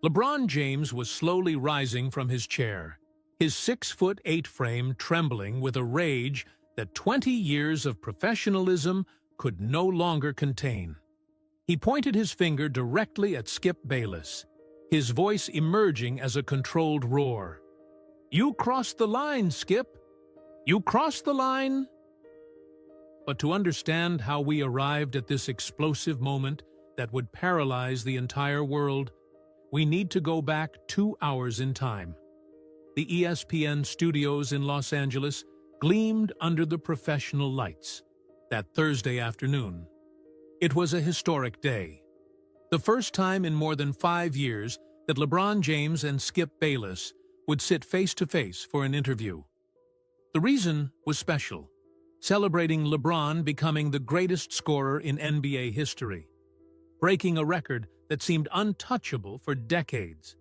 LeBron James was slowly rising from his chair, his 6'8" frame trembling with a rage that 20 years of professionalism could no longer contain. He pointed his finger directly at Skip Bayless, his voice emerging as a controlled roar. "You crossed the line, Skip! You crossed the line!" But to understand how we arrived at this explosive moment that would paralyze the entire world, we need to go back 2 hours in time. The ESPN studios in Los Angeles gleamed under the professional lights that Thursday afternoon. It was a historic day. The first time in more than 5 years that LeBron James and Skip Bayless would sit face-to-face for an interview. The reason was special, celebrating LeBron becoming the greatest scorer in NBA history, breaking a record that seemed untouchable for decades.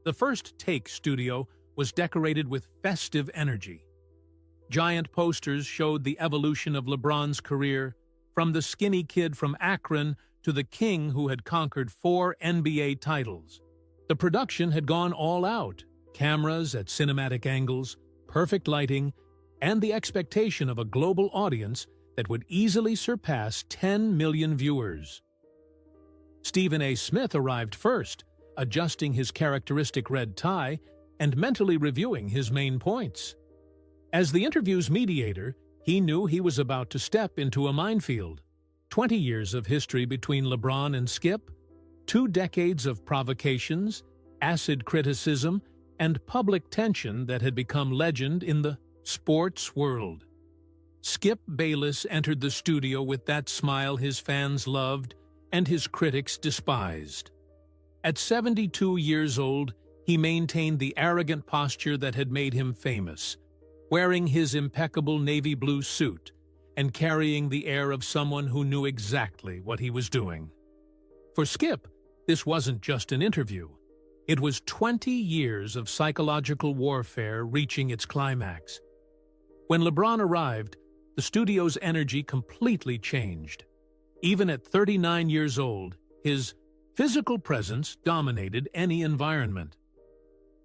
The First Take studio was decorated with festive energy. Giant posters showed the evolution of LeBron's career, from the skinny kid from Akron to the king who had conquered 4 NBA titles. The production had gone all out, cameras at cinematic angles, perfect lighting, and the expectation of a global audience that would easily surpass 10 million viewers. Stephen A. Smith arrived first, adjusting his characteristic red tie and mentally reviewing his main points. As the interview's mediator, he knew he was about to step into a minefield. 20 years of history between LeBron and Skip, 2 decades of provocations, acid criticism, and public tension that had become legend in the sports world. Skip Bayless entered the studio with that smile his fans loved and his critics despised. At 72 years old, he maintained the arrogant posture that had made him famous, wearing his impeccable navy blue suit and carrying the air of someone who knew exactly what he was doing. For Skip, this wasn't just an interview. It was 20 years of psychological warfare reaching its climax. When LeBron arrived, the studio's energy completely changed. Even at 39 years old, his physical presence dominated any environment.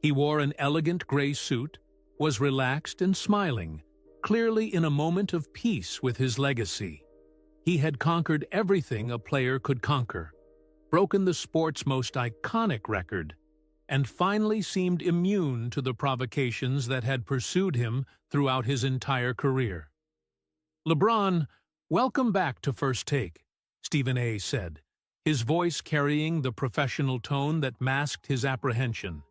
He wore an elegant gray suit, was relaxed and smiling, clearly in a moment of peace with his legacy. He had conquered everything a player could conquer, broken the sport's most iconic record, and finally seemed immune to the provocations that had pursued him throughout his entire career. "LeBron, welcome back to First Take," Stephen A. said, his voice carrying the professional tone that masked his apprehension.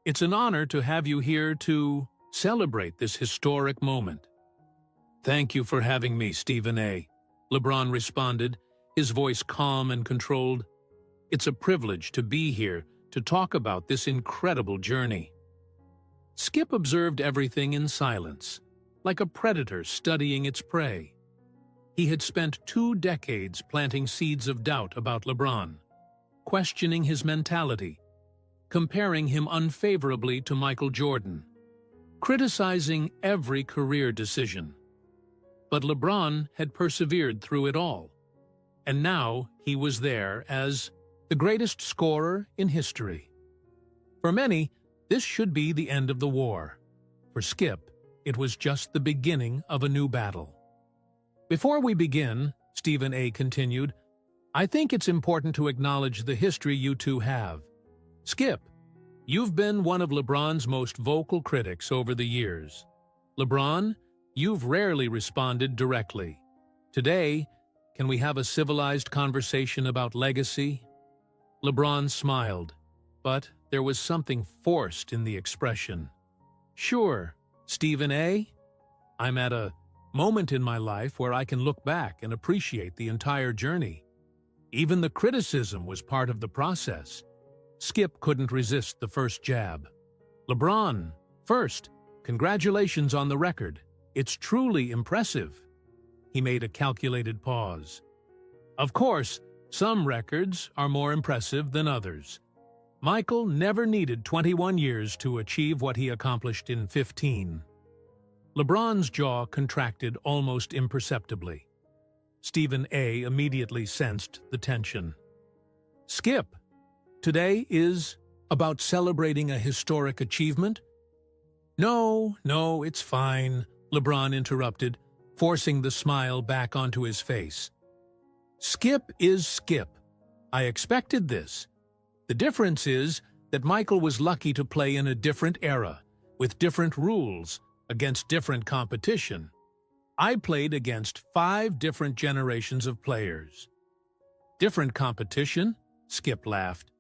"It's an honor to have you here to celebrate this historic moment." "Thank you for having me, Stephen A.," LeBron responded, his voice calm and controlled. "It's a privilege to be here to talk about this incredible journey." Skip observed everything in silence, like a predator studying its prey. He had spent 2 decades planting seeds of doubt about LeBron, questioning his mentality, comparing him unfavorably to Michael Jordan, criticizing every career decision. But LeBron had persevered through it all, and now he was there as the greatest scorer in history. For many, this should be the end of the war. For Skip, it was just the beginning of a new battle. "Before we begin," Stephen A. continued, "I think it's important to acknowledge the history you two have. Skip, you've been one of LeBron's most vocal critics over the years. LeBron, you've rarely responded directly. Today, can we have a civilized conversation about legacy?" LeBron smiled, but there was something forced in the expression. "Sure, Stephen A. I'm at a moment in my life where I can look back and appreciate the entire journey. Even the criticism was part of the process." Skip couldn't resist the first jab. "LeBron, first, congratulations on the record. It's truly impressive." He made a calculated pause. "Of course, some records are more impressive than others. Michael never needed 21 years to achieve what he accomplished in 15. LeBron's jaw contracted almost imperceptibly. Stephen A. immediately sensed the tension. "Skip, today is about celebrating a historic achievement? No, it's fine, LeBron interrupted, forcing the smile back onto his face. Skip is Skip. I expected this. The difference is that Michael was lucky to play in a different era, with different rules, against different competition. I played against 5 different generations of players. Different competition? Skip laughed.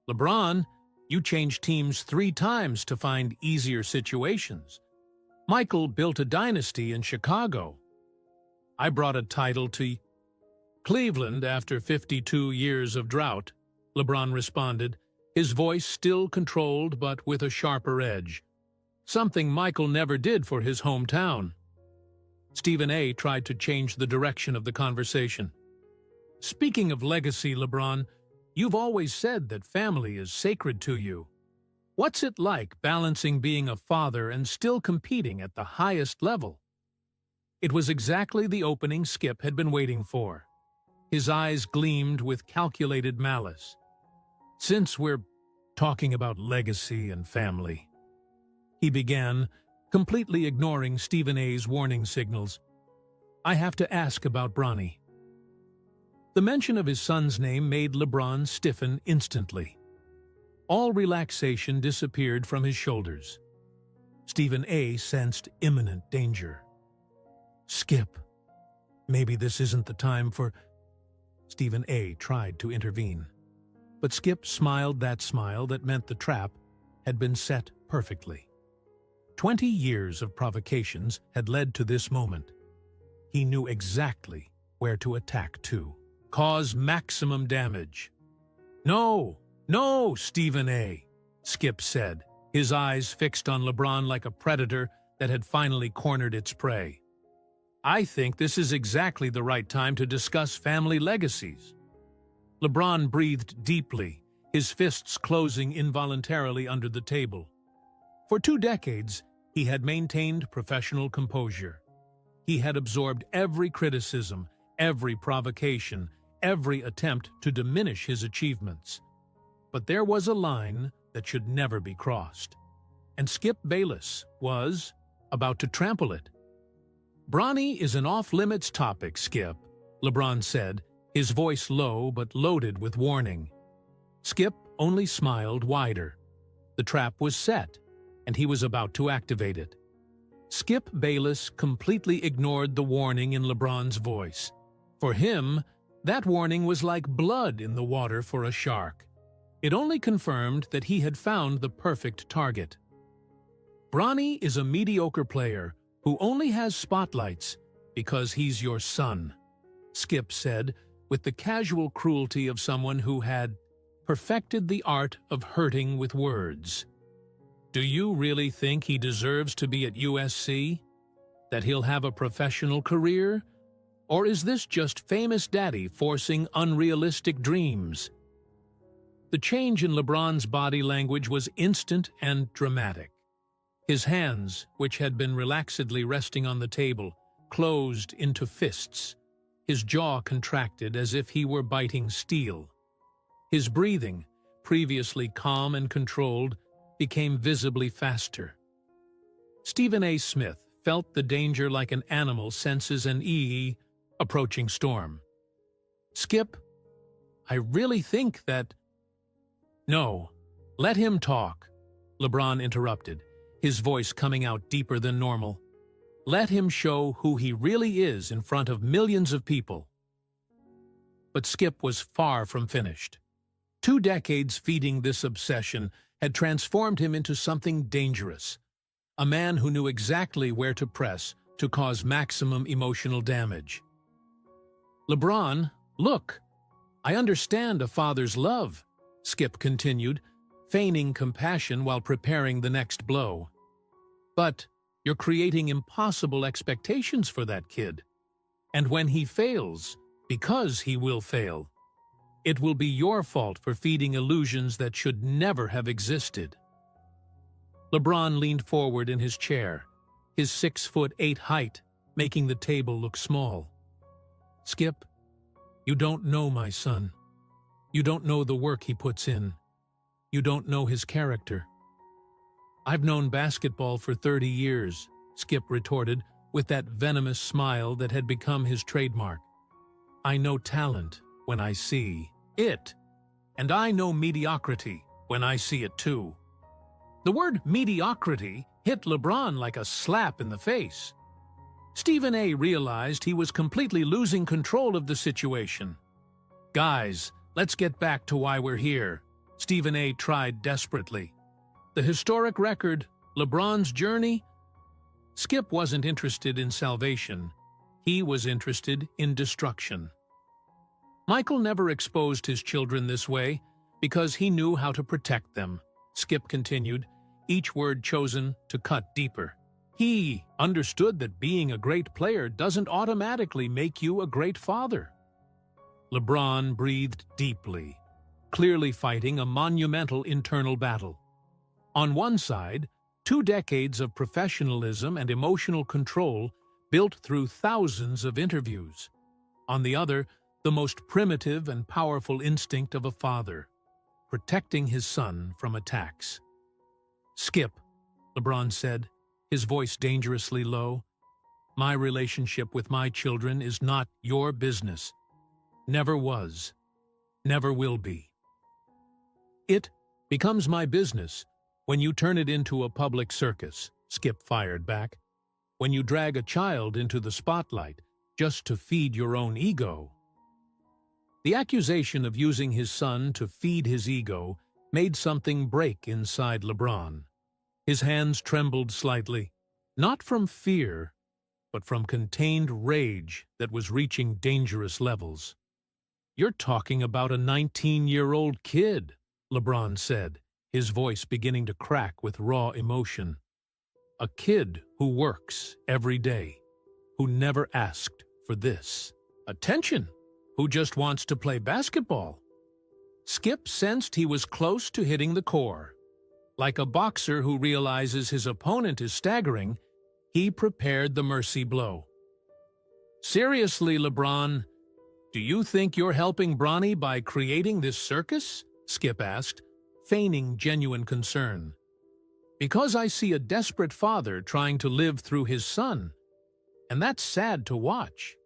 LeBron, you changed teams 3 times to find easier situations. Michael built a dynasty in Chicago. I brought a title to Cleveland after 52 years of drought, LeBron responded, his voice still controlled but with a sharper edge. Something Michael never did for his hometown. Stephen A. tried to change the direction of the conversation. Speaking of legacy, LeBron, you've always said that family is sacred to you. What's it like balancing being a father and still competing at the highest level? It was exactly the opening Skip had been waiting for. His eyes gleamed with calculated malice. Since we're talking about legacy and family, he began, completely ignoring Stephen A.'s warning signals. I have to ask about Bronny. The mention of his son's name made LeBron stiffen instantly. All relaxation disappeared from his shoulders. Stephen A. sensed imminent danger. Skip, maybe this isn't the time for... Stephen A. tried to intervene. But Skip smiled that smile that meant the trap had been set perfectly. 20 years of provocations had led to this moment. He knew exactly where to attack to. Cause maximum damage. No, Stephen A., Skip said, his eyes fixed on LeBron like a predator that had finally cornered its prey. I think this is exactly the right time to discuss family legacies. LeBron breathed deeply, his fists closing involuntarily under the table. For 2 decades, he had maintained professional composure. He had absorbed every criticism, every provocation, every attempt to diminish his achievements. But there was a line that should never be crossed. And Skip Bayless was about to trample it. Bronny is an off-limits topic, Skip, LeBron said, his voice low but loaded with warning. Skip only smiled wider. The trap was set, and he was about to activate it. Skip Bayless completely ignored the warning in LeBron's voice. For him, that warning was like blood in the water for a shark. It only confirmed that he had found the perfect target. Bronny is a mediocre player who only has spotlights because he's your son, Skip said, with the casual cruelty of someone who had perfected the art of hurting with words. Do you really think he deserves to be at USC? That he'll have a professional career? Or is this just famous daddy forcing unrealistic dreams? The change in LeBron's body language was instant and dramatic. His hands, which had been relaxedly resting on the table, closed into fists. His jaw contracted as if he were biting steel. His breathing, previously calm and controlled, became visibly faster. Stephen A. Smith felt the danger like an animal senses an approaching storm. Skip, I really think that... No, let him talk, LeBron interrupted, his voice coming out deeper than normal. Let him show who he really is in front of millions of people. But Skip was far from finished. 2 decades feeding this obsession had transformed him into something dangerous, a man who knew exactly where to press to cause maximum emotional damage. LeBron, look, I understand a father's love, Skip continued, feigning compassion while preparing the next blow. But you're creating impossible expectations for that kid. And when he fails, because he will fail, it will be your fault for feeding illusions that should never have existed. LeBron leaned forward in his chair, his 6'8" height making the table look small. Skip, you don't know my son. You don't know the work he puts in. You don't know his character." "I've known basketball for 30 years, Skip retorted with that venomous smile that had become his trademark. "I know talent when I see it, and I know mediocrity when I see it too." The word mediocrity hit LeBron like a slap in the face. Stephen A. realized he was completely losing control of the situation. "Guys, let's get back to why we're here," Stephen A. tried desperately. "The historic record, LeBron's journey." Skip wasn't interested in salvation. He was interested in destruction. "Michael never exposed his children this way because he knew how to protect them," Skip continued, each word chosen to cut deeper. "He understood that being a great player doesn't automatically make you a great father." LeBron breathed deeply, clearly fighting a monumental internal battle. On one side, 2 decades of professionalism and emotional control built through thousands of interviews. On the other, the most primitive and powerful instinct of a father, protecting his son from attacks. "Skip," LeBron said, his voice dangerously low, "my relationship with my children is not your business. Never was. Never will be. It becomes my business when you turn it into a public circus," Skip fired back. "When you drag a child into the spotlight just to feed your own ego." The accusation of using his son to feed his ego made something break inside LeBron. His hands trembled slightly, not from fear, but from contained rage that was reaching dangerous levels. "You're talking about a 19-year-old kid," LeBron said, his voice beginning to crack with raw emotion. "A kid who works every day, who never asked for this attention, who just wants to play basketball." Skip sensed he was close to hitting the core. Like a boxer who realizes his opponent is staggering, he prepared the mercy blow. "Seriously, LeBron, do you think you're helping Bronny by creating this circus?" Skip asked, feigning genuine concern. "Because I see a desperate father trying to live through his son, and that's sad to watch."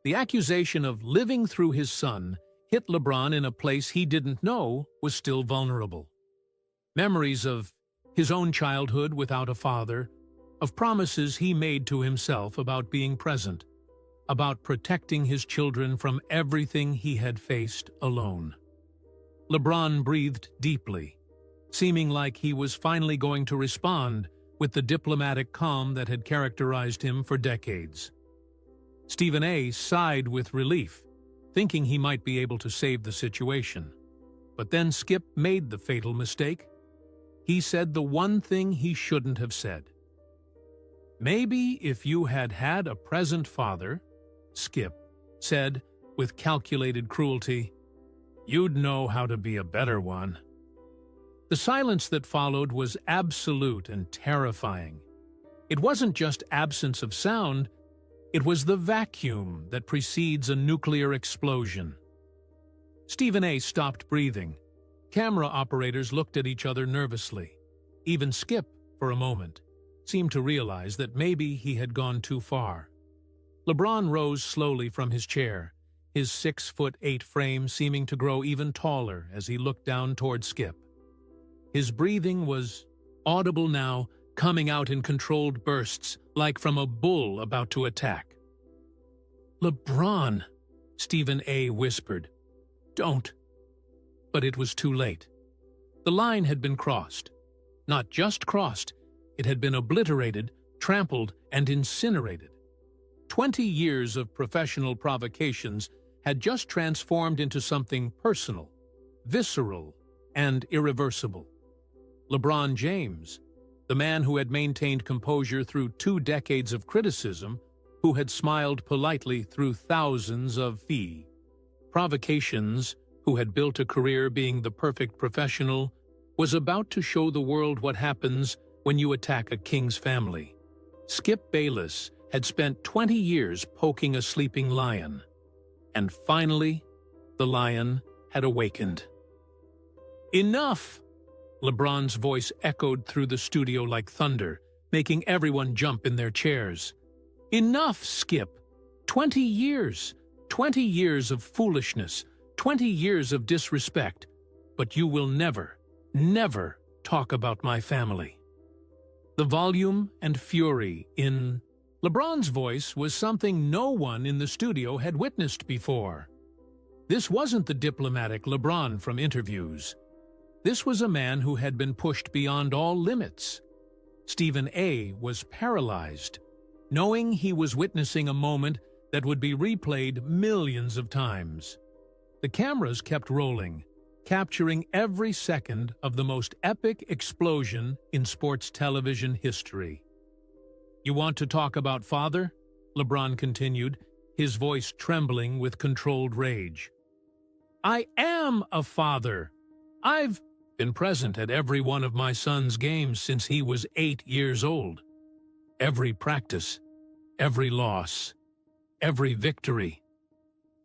The accusation of living through his son hit LeBron in a place he didn't know was still vulnerable. Memories of his own childhood without a father, of promises he made to himself about being present, about protecting his children from everything he had faced alone. LeBron breathed deeply, seeming like he was finally going to respond with the diplomatic calm that had characterized him for decades. Stephen A. sighed with relief, thinking he might be able to save the situation. But then Skip made the fatal mistake. He said the one thing he shouldn't have said. "Maybe if you had had a present father," Skip said with calculated cruelty, "you'd know how to be a better one." The silence that followed was absolute and terrifying. It wasn't just absence of sound, it was the vacuum that precedes a nuclear explosion. Stephen A. stopped breathing. Camera operators looked at each other nervously. Even Skip, for a moment, seemed to realize that maybe he had gone too far. LeBron rose slowly from his chair, his 6'8" frame seeming to grow even taller as he looked down toward Skip. His breathing was audible now, coming out in controlled bursts, like from a bull about to attack. "LeBron," Stephen A. whispered. "Don't." But it was too late. The line had been crossed. Not just crossed, it had been obliterated, trampled, and incinerated. 20 years of professional provocations had just transformed into something personal, visceral, and irreversible. LeBron James, the man who had maintained composure through 2 decades of criticism, who had smiled politely through thousands of provocations, who had built a career being the perfect professional, was about to show the world what happens when you attack a king's family. Skip Bayless had spent 20 years poking a sleeping lion, and finally, the lion had awakened. Enough! LeBron's voice echoed through the studio like thunder, making everyone jump in their chairs. Enough, Skip! 20 years! 20 years of foolishness, 20 years of disrespect, but you will never, never talk about my family. The volume and fury in LeBron's voice was something no one in the studio had witnessed before. This wasn't the diplomatic LeBron from interviews. This was a man who had been pushed beyond all limits. Stephen A. was paralyzed, knowing he was witnessing a moment that would be replayed millions of times. The cameras kept rolling, capturing every second of the most epic explosion in sports television history. "You want to talk about father?" LeBron continued, his voice trembling with controlled rage. "I am a father. I've been present at every one of my son's games since he was 8 years old. Every practice, every loss, every victory.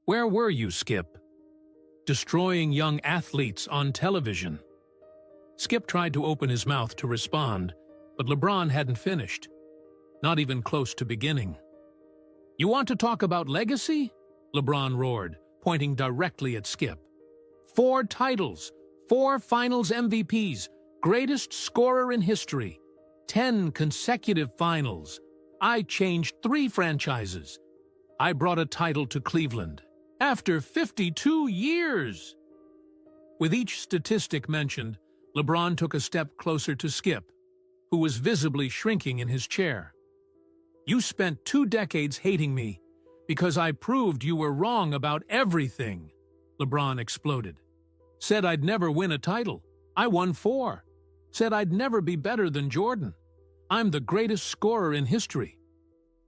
Where were you, Skip? Destroying young athletes on television." Skip tried to open his mouth to respond, but LeBron hadn't finished, not even close to beginning. "You want to talk about legacy?" LeBron roared, pointing directly at Skip. 4 titles, 4 finals MVPs, greatest scorer in history, 10 consecutive finals. I changed 3 franchises. I brought a title to Cleveland. After 52 years! With each statistic mentioned, LeBron took a step closer to Skip, who was visibly shrinking in his chair. "You spent 2 decades hating me because I proved you were wrong about everything," LeBron exploded. "Said I'd never win a title. I won 4. Said I'd never be better than Jordan. I'm the greatest scorer in history.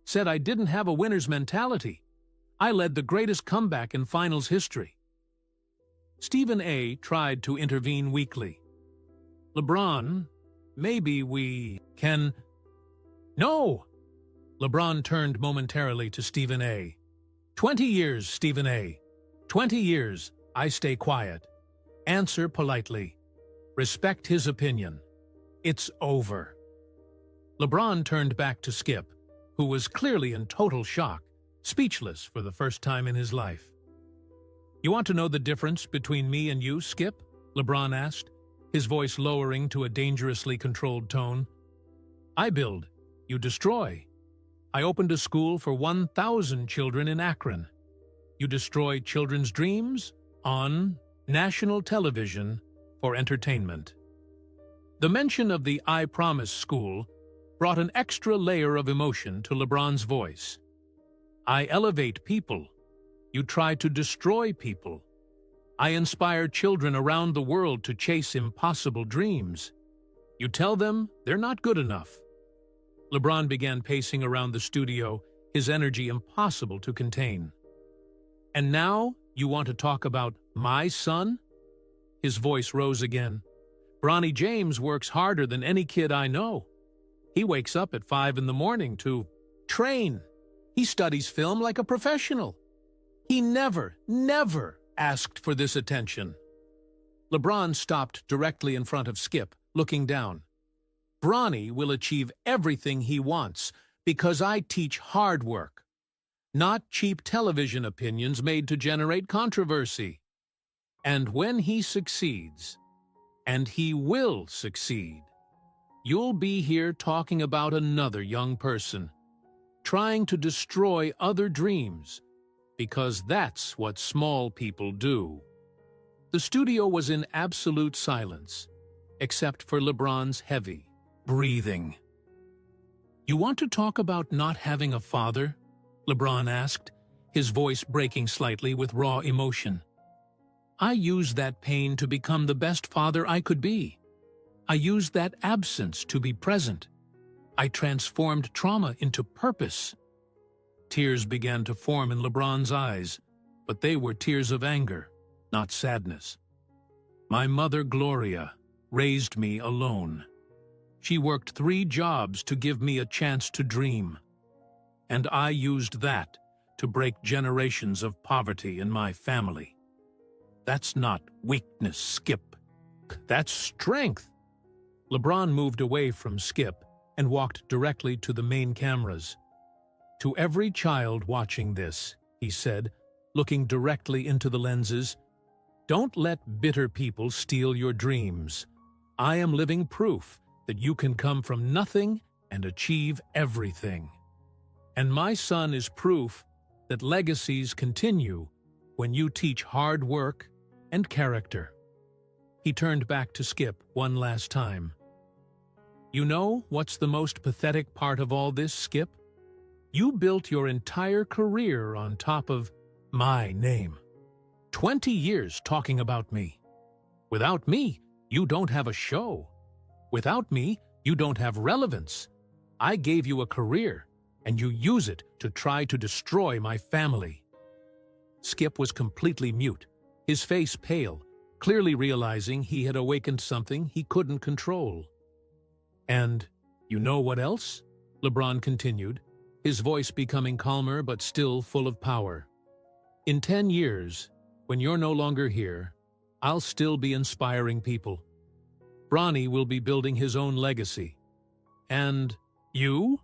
Said I didn't have a winner's mentality. I led the greatest comeback in finals history." Stephen A. tried to intervene weakly. "LeBron, maybe we can—" "No!" LeBron turned momentarily to Stephen A. 20 years, Stephen A. 20 years, I stay quiet. Answer politely. Respect his opinion. It's over." LeBron turned back to Skip, who was clearly in total shock, speechless for the first time in his life. "You want to know the difference between me and you, Skip?" LeBron asked, his voice lowering to a dangerously controlled tone. "I build, you destroy. I opened a school for 1,000 children in Akron. You destroy children's dreams on national television for entertainment." The mention of the I Promise school brought an extra layer of emotion to LeBron's voice. "I elevate people. You try to destroy people. I inspire children around the world to chase impossible dreams. You tell them they're not good enough." LeBron began pacing around the studio, his energy impossible to contain. "And now you want to talk about my son?" His voice rose again. "Bronny James works harder than any kid I know. He wakes up at 5 in the morning to train. He studies film like a professional. He never, never asked for this attention." LeBron stopped directly in front of Skip, looking down. "Bronny will achieve everything he wants because I teach hard work, not cheap television opinions made to generate controversy. And when he succeeds, and he will succeed, you'll be here talking about another young person, trying to destroy other dreams, because that's what small people do." The studio was in absolute silence, except for LeBron's heavy breathing. "You want to talk about not having a father?" LeBron asked, his voice breaking slightly with raw emotion. "I used that pain to become the best father I could be. I used that absence to be present. I transformed trauma into purpose." Tears began to form in LeBron's eyes, but they were tears of anger, not sadness. "My mother, Gloria, raised me alone. She worked 3 jobs to give me a chance to dream. And I used that to break generations of poverty in my family. That's not weakness, Skip. That's strength. LeBron moved away from Skip and walked directly to the main cameras. To every child watching this, he said, looking directly into the lenses, don't let bitter people steal your dreams. I am living proof that you can come from nothing and achieve everything. And my son is proof that legacies continue when you teach hard work and character. He turned back to Skip one last time. You know what's the most pathetic part of all this, Skip? You built your entire career on top of my name. 20 years talking about me. Without me, you don't have a show. Without me, you don't have relevance. I gave you a career, and you use it to try to destroy my family. Skip was completely mute, his face pale, clearly realizing he had awakened something he couldn't control. And you know what else? LeBron continued, his voice becoming calmer but still full of power. In 10 years, when you're no longer here, I'll still be inspiring people. Bronny will be building his own legacy. And you?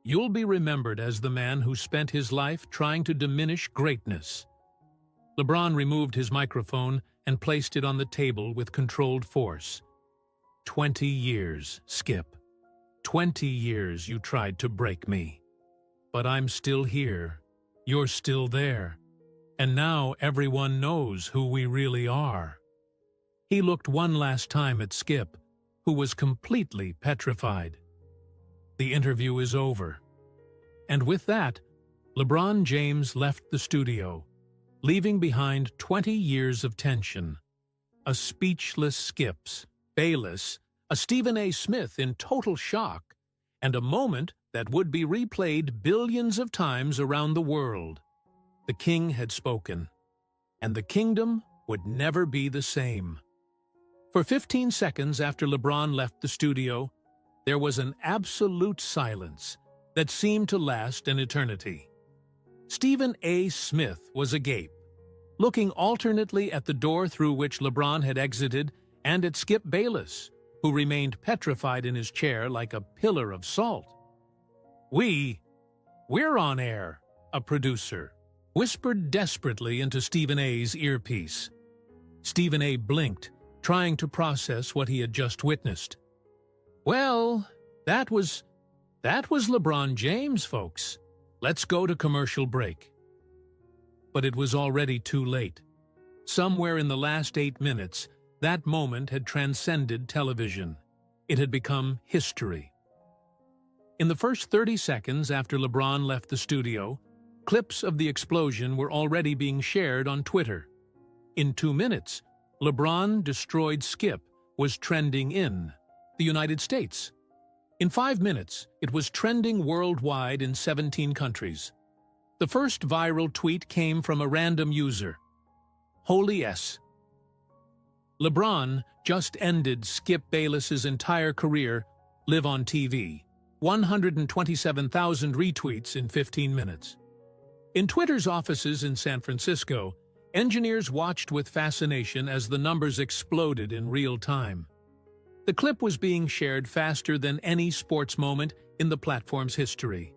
You'll be remembered as the man who spent his life trying to diminish greatness. LeBron removed his microphone and placed it on the table with controlled force. 20 years, Skip. 20 years you tried to break me. But I'm still here. You're still there. And now everyone knows who we really are. He looked one last time at Skip, who was completely petrified. The interview is over. And with that, LeBron James left the studio, leaving behind 20 years of tension. A speechless Skips, Bayless, a Stephen A. Smith in total shock, and a moment that would be replayed billions of times around the world. The king had spoken, and the kingdom would never be the same. For 15 seconds after LeBron left the studio, there was an absolute silence that seemed to last an eternity. Stephen A. Smith was agape, looking alternately at the door through which LeBron had exited and at Skip Bayless, who remained petrified in his chair like a pillar of salt. We're on air, a producer whispered desperately into Stephen A.'s earpiece. Stephen A. blinked, trying to process what he had just witnessed. Well, that was LeBron James, folks. Let's go to commercial break. But it was already too late. Somewhere in the last 8 minutes, that moment had transcended television. It had become history. In the first 30 seconds after LeBron left the studio, clips of the explosion were already being shared on Twitter. In 2 minutes, LeBron destroyed Skip was trending in the United States. In 5 minutes, it was trending worldwide in 17 countries. The first viral tweet came from a random user. Holy S. LeBron just ended Skip Bayless's entire career, live on TV. 127,000 retweets in 15 minutes. In Twitter's offices in San Francisco, engineers watched with fascination as the numbers exploded in real time. The clip was being shared faster than any sports moment in the platform's history.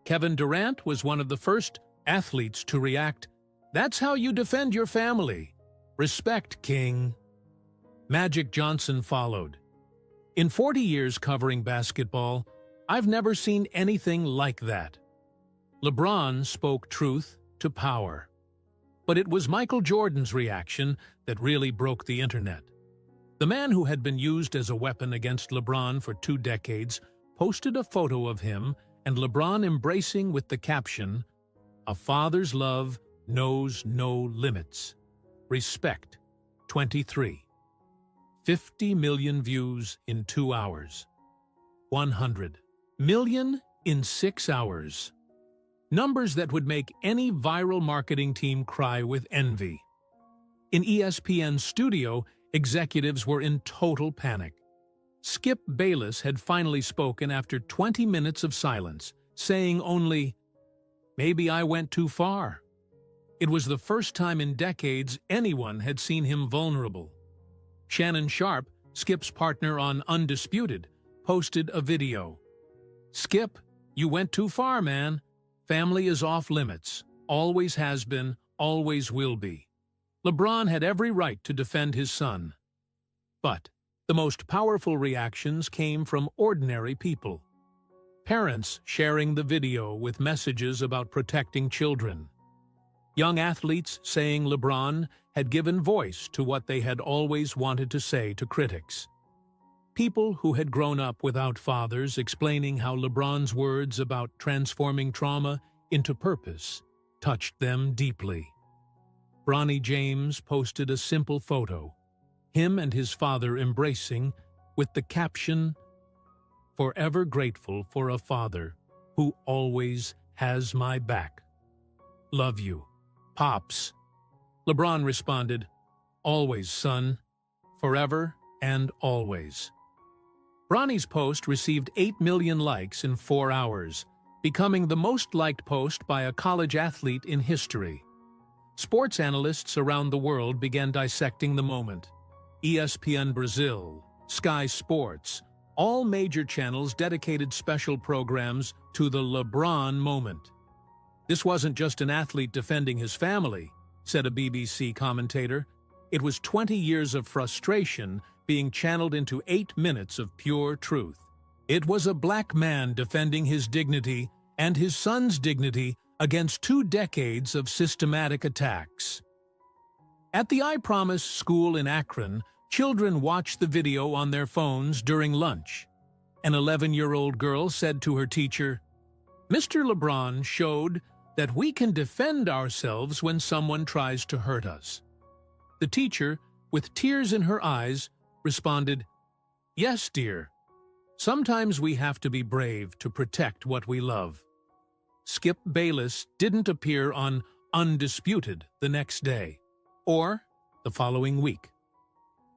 Kevin Durant was one of the first athletes to react. That's how you defend your family. Respect, King. Magic Johnson followed. In 40 years covering basketball, I've never seen anything like that. LeBron spoke truth to power. But it was Michael Jordan's reaction that really broke the internet. The man who had been used as a weapon against LeBron for 2 decades posted a photo of him and LeBron embracing with the caption, "A father's love knows no limits. Respect." 23. 50 million views in 2 hours. 100 million in 6 hours. Numbers that would make any viral marketing team cry with envy. In ESPN's studio, executives were in total panic. Skip Bayless had finally spoken after 20 minutes of silence, saying only, "Maybe I went too far." It was the first time in decades anyone had seen him vulnerable. Shannon Sharp, Skip's partner on Undisputed, posted a video. "Skip, you went too far, man. Family is off limits. Always has been, always will be." LeBron had every right to defend his son. But the most powerful reactions came from ordinary people. Parents sharing the video with messages about protecting children. Young athletes saying LeBron had given voice to what they had always wanted to say to critics. People who had grown up without fathers explaining how LeBron's words about transforming trauma into purpose touched them deeply. Bronny James posted a simple photo, him and his father embracing, with the caption, "Forever grateful for a father who always has my back. Love you, Pops." LeBron responded, "Always, son. Forever and always." Bronny's post received 8 million likes in 4 hours, becoming the most liked post by a college athlete in history. Sports analysts around the world began dissecting the moment. ESPN Brazil, Sky Sports, all major channels dedicated special programs to the LeBron moment. "This wasn't just an athlete defending his family," said a BBC commentator. "It was 20 years of frustration being channeled into 8 minutes of pure truth. It was a black man defending his dignity and his son's dignity against 2 decades of systematic attacks." At the I Promise school in Akron, children watched the video on their phones during lunch. An 11-year-old girl said to her teacher, "Mr. LeBron showed that we can defend ourselves when someone tries to hurt us." The teacher, with tears in her eyes, responded, "Yes, dear. Sometimes we have to be brave to protect what we love." Skip Bayless didn't appear on Undisputed the next day, or the following week.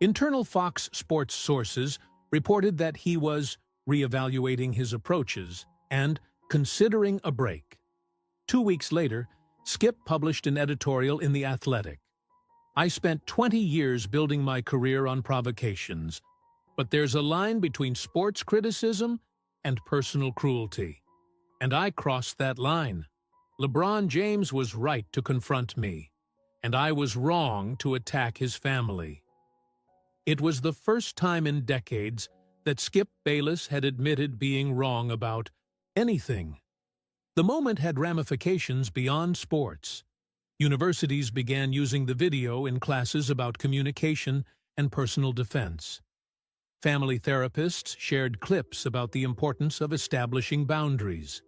Internal Fox Sports sources reported that he was reevaluating his approaches and considering a break. 2 weeks later, Skip published an editorial in The Athletic. "I spent 20 years building my career on provocations, but there's a line between sports criticism and personal cruelty. And I crossed that line. LeBron James was right to confront me, and I was wrong to attack his family." It was the first time in decades that Skip Bayless had admitted being wrong about anything. The moment had ramifications beyond sports. Universities began using the video in classes about communication and personal defense. Family therapists shared clips about the importance of establishing boundaries.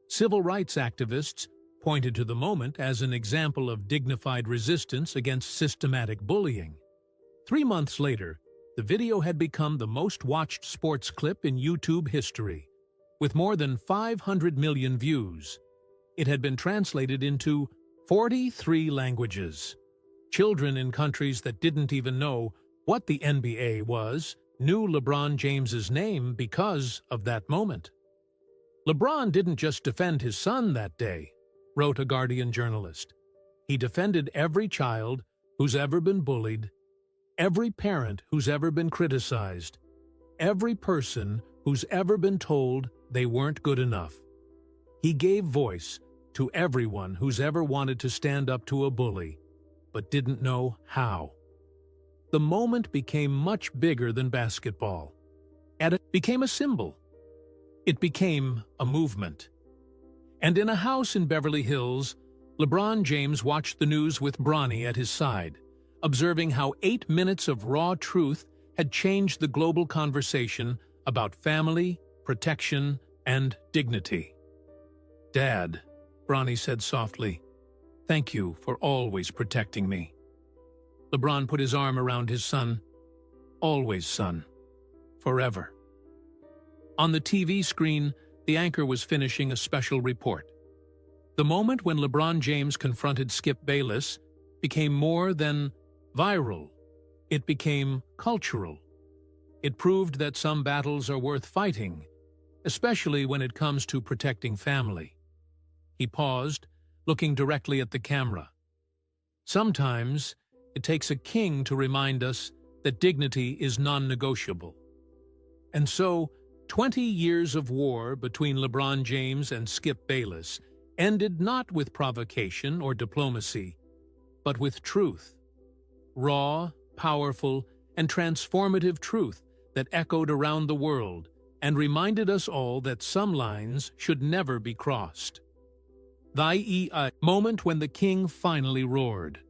Civil rights activists pointed to the moment as an example of dignified resistance against systematic bullying. 3 months later, the video had become the most watched sports clip in YouTube history, with more than 500 million views. It had been translated into 43 languages. Children in countries that didn't even know what the NBA was knew LeBron James's name because of that moment. LeBron didn't just defend his son that day, wrote a Guardian journalist. He defended every child who's ever been bullied, every parent who's ever been criticized, every person who's ever been told they weren't good enough. He gave voice to everyone who's ever wanted to stand up to a bully, but didn't know how. The moment became much bigger than basketball, and it became a symbol. It became a movement. And in a house in Beverly Hills, LeBron James watched the news with Bronny at his side, observing how 8 minutes of raw truth had changed the global conversation about family, protection, and dignity. "Dad," Bronny said softly, "thank you for always protecting me." LeBron put his arm around his son. "Always, son. Forever." On the TV screen, the anchor was finishing a special report. The moment when LeBron James confronted Skip Bayless became more than viral. It became cultural. It proved that some battles are worth fighting, especially when it comes to protecting family. He paused, looking directly at the camera. "Sometimes it takes a king to remind us that dignity is non-negotiable. And so, 20 years of war between LeBron James and Skip Bayless ended not with provocation or diplomacy, but with truth. Raw, powerful, and transformative truth that echoed around the world and reminded us all that some lines should never be crossed. The moment when the king finally roared.